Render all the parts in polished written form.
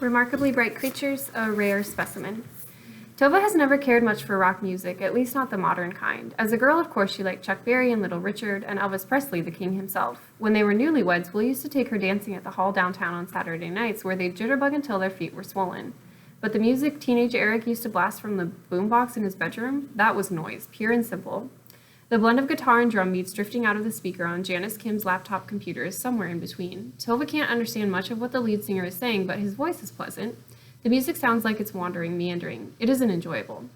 Remarkably Bright Creatures, A Rare Specimen. Tova has never cared much for rock music, at least not the modern kind. As a girl, of course, she liked Chuck Berry and Little Richard, and Elvis Presley, the king himself. When they were newlyweds, Will used to take her dancing at the hall downtown on Saturday nights, where they'd jitterbug until their feet were swollen. But the music teenage Eric used to blast from the boombox in his bedroom, that was noise, pure and simple. The blend of guitar and drum beats drifting out of the speaker on Janice Kim's laptop computer is somewhere in between. Tova can't understand much of what the lead singer is saying, but his voice is pleasant. The music sounds like it's wandering, meandering. It isn't enjoyable.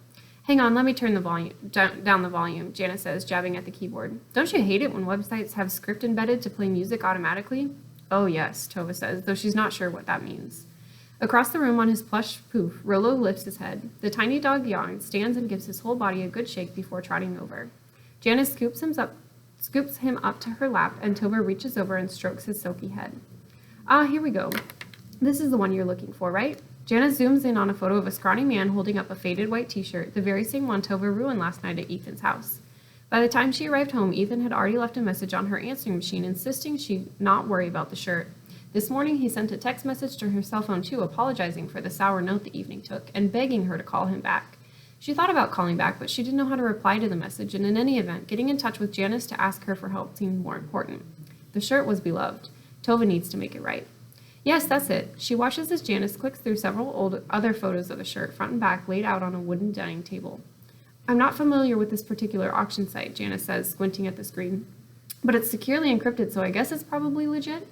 Hang on, let me turn the volume down the volume, Janice says, jabbing at the keyboard. Don't you hate it when websites have script embedded to play music automatically? Oh yes, Tova says, though she's not sure what that means. Across the room on his plush poof, Rollo lifts his head. The tiny dog yawns, stands and gives his whole body a good shake before trotting over. Janice scoops him up to her lap, and Tova reaches over and strokes his silky head. Ah, here we go. This is the one you're looking for, right? Janice zooms in on a photo of a scrawny man holding up a faded white t-shirt, the very same one Tova ruined last night at Ethan's house. By the time she arrived home, Ethan had already left a message on her answering machine insisting she not worry about the shirt. This morning, he sent a text message to her cell phone too, apologizing for the sour note the evening took and begging her to call him back. She thought about calling back, but she didn't know how to reply to the message, and in any event, getting in touch with Janice to ask her for help seemed more important. The shirt was beloved. Tova needs to make it right. Yes, that's it. She watches as Janice clicks through several other photos of the shirt, front and back, laid out on a wooden dining table. I'm not familiar with this particular auction site, Janice says, squinting at the screen. But it's securely encrypted, so I guess it's probably legit?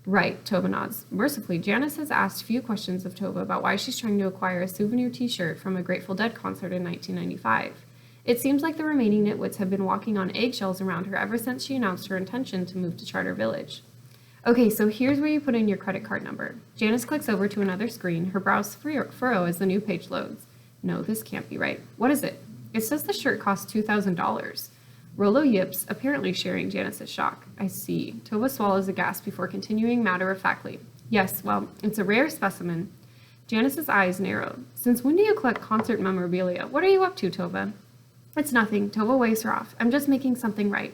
Right, Tova nods. Mercifully, Janice has asked few questions of Tova about why she's trying to acquire a souvenir t-shirt from a Grateful Dead concert in 1995. It seems like the remaining nitwits have been walking on eggshells around her ever since she announced her intention to move to Charter Village. Okay, so here's where you put in your credit card number. Janice clicks over to another screen, her brows furrow as the new page loads. No, this can't be right. What is it? It says the shirt costs $2,000. Rollo yips, apparently sharing Janice's shock. I see. Tova swallows a gasp before continuing matter-of-factly. Yes, well, it's a rare specimen. Janice's eyes narrowed. Since when do you collect concert memorabilia? What are you up to, Tova? It's nothing. Tova waves her off. I'm just making something right.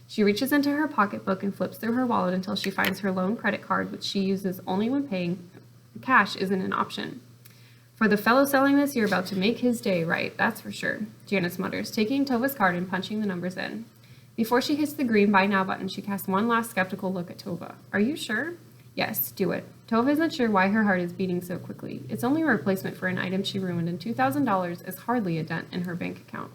She reaches into her pocketbook and flips through her wallet until she finds her loan credit card, which she uses only when paying. Cash isn't an option. For the fellow selling this, you're about to make his day, right? That's for sure, Janice mutters, taking Tova's card and punching the numbers in. Before she hits the green Buy Now button, she casts one last skeptical look at Tova. Are you sure? Yes, do it. Tova isn't sure why her heart is beating so quickly. It's only a replacement for an item she ruined, and $2,000 is hardly a dent in her bank account.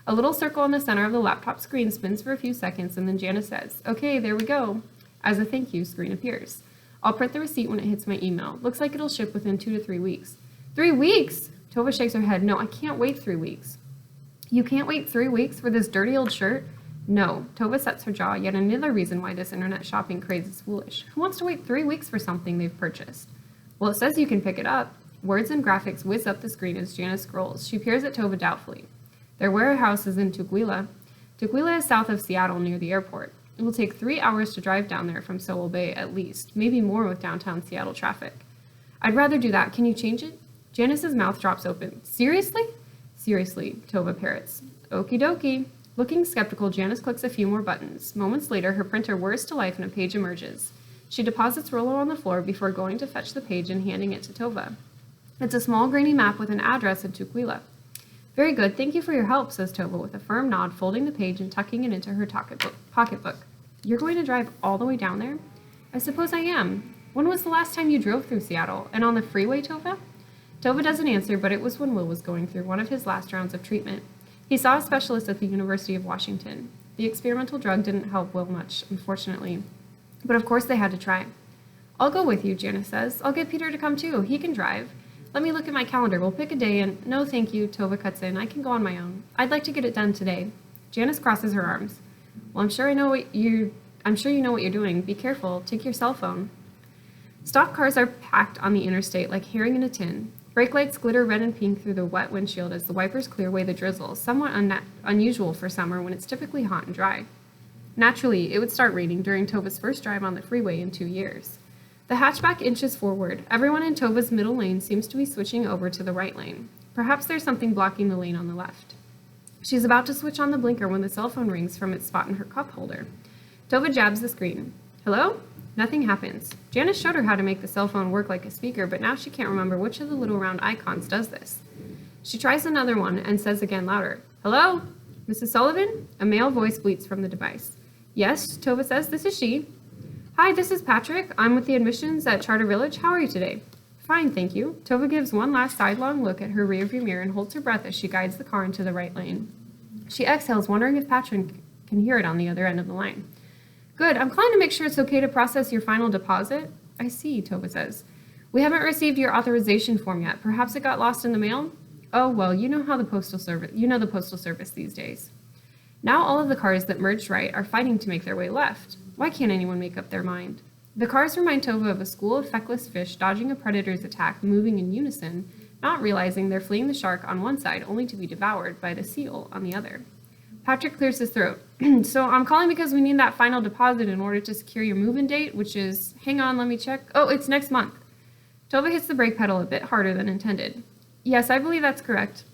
A little circle in the center of the laptop screen spins for a few seconds, and then Janice says, Okay, there we go. As a thank you, screen appears. I'll print the receipt when it hits my email. Looks like it'll ship within 2 to 3 weeks. 3 weeks? Tova shakes her head. No, I can't wait 3 weeks. You can't wait 3 weeks for this dirty old shirt? No. Tova sets her jaw, yet another reason why this internet shopping craze is foolish. Who wants to wait 3 weeks for something they've purchased? Well, it says you can pick it up. Words and graphics whiz up the screen as Janice scrolls. She peers at Tova doubtfully. Their warehouse is in Tukwila. Tukwila is south of Seattle near the airport. It will take 3 hours to drive down there from Sewell Bay at least, maybe more with downtown Seattle traffic. I'd rather do that. Can you change it? Janice's mouth drops open. Seriously? Seriously, Tova parrots. Okie dokie. Looking skeptical, Janice clicks a few more buttons. Moments later, her printer whirs to life and a page emerges. She deposits Rollo on the floor before going to fetch the page and handing it to Tova. It's a small grainy map with an address in Tukwila. Very good, thank you for your help, says Tova with a firm nod, folding the page and tucking it into her pocketbook. You're going to drive all the way down there? I suppose I am. When was the last time you drove through Seattle? And on the freeway, Tova? Tova doesn't answer, but it was when Will was going through one of his last rounds of treatment. He saw a specialist at the University of Washington. The experimental drug didn't help Will much, unfortunately. But of course they had to try. I'll go with you, Janice says. I'll get Peter to come too. He can drive. Let me look at my calendar. We'll pick a day and... No, thank you, Tova cuts in. I can go on my own. I'd like to get it done today. Janice crosses her arms. Well, I'm sure you know what you're doing. Be careful. Take your cell phone. Stock cars are packed on the interstate like herring in a tin. Brake lights glitter red and pink through the wet windshield as the wipers clear away the drizzle, somewhat unusual for summer when it's typically hot and dry. Naturally, it would start raining during Tova's first drive on the freeway in 2 years. The hatchback inches forward. Everyone in Tova's middle lane seems to be switching over to the right lane. Perhaps there's something blocking the lane on the left. She's about to switch on the blinker when the cell phone rings from its spot in her cup holder. Tova jabs the screen. Hello? Nothing happens. Janice showed her how to make the cell phone work like a speaker, but now she can't remember which of the little round icons does this. She tries another one and says again louder, Hello? Mrs. Sullivan? A male voice bleats from the device. Yes, Tova says, this is she. Hi, this is Patrick. I'm with the admissions at Charter Village. How are you today? Fine, thank you. Tova gives one last sidelong look at her rearview mirror and holds her breath as she guides the car into the right lane. She exhales, wondering if Patrick can hear it on the other end of the line. Good, I'm calling to make sure it's okay to process your final deposit. I see, Tova says. We haven't received your authorization form yet. Perhaps it got lost in the mail? Oh, well, you know the postal service these days. Now all of the cars that merged right are fighting to make their way left. Why can't anyone make up their mind? The cars remind Tova of a school of feckless fish dodging a predator's attack, moving in unison, not realizing they're fleeing the shark on one side only to be devoured by the seal on the other. Patrick clears his throat. So I'm calling because we need that final deposit in order to secure your move-in date, which is, hang on, let me check. Oh, it's next month. Tova hits the brake pedal a bit harder than intended. Yes, I believe that's correct.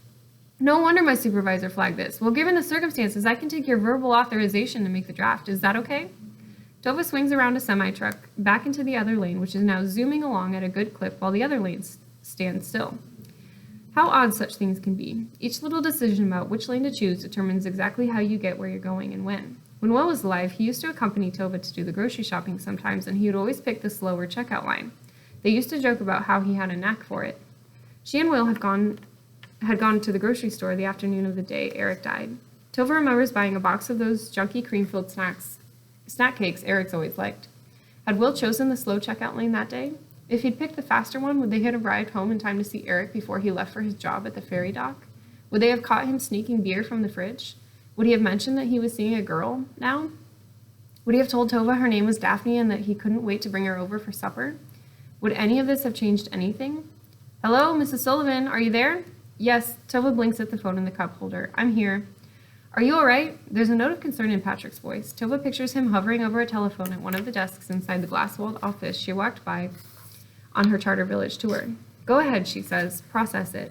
No wonder my supervisor flagged this. Well, given the circumstances, I can take your verbal authorization to make the draft. Is that okay? Tova swings around a semi-truck, back into the other lane, which is now zooming along at a good clip while the other lanes stand still. How odd such things can be. Each little decision about which lane to choose determines exactly how you get where you're going and when. When Will was alive, he used to accompany Tova to do the grocery shopping sometimes, and he would always pick the slower checkout line. They used to joke about how he had a knack for it. She and Will had gone to the grocery store the afternoon of the day Eric died. Tova remembers buying a box of those junky cream-filled snack cakes Eric's always liked. Had Will chosen the slow checkout lane that day? If he'd picked the faster one, would they have arrived home in time to see Eric before he left for his job at the ferry dock? Would they have caught him sneaking beer from the fridge? Would he have mentioned that he was seeing a girl now? Would he have told Tova her name was Daphne and that he couldn't wait to bring her over for supper? Would any of this have changed anything? Hello, Mrs. Sullivan, are you there? Yes, Tova blinks at the phone in the cup holder. I'm here. Are you all right? There's a note of concern in Patrick's voice. Tova pictures him hovering over a telephone at one of the desks inside the glass-walled office she walked by on her Charter Village tour. Go ahead, she says. Process it.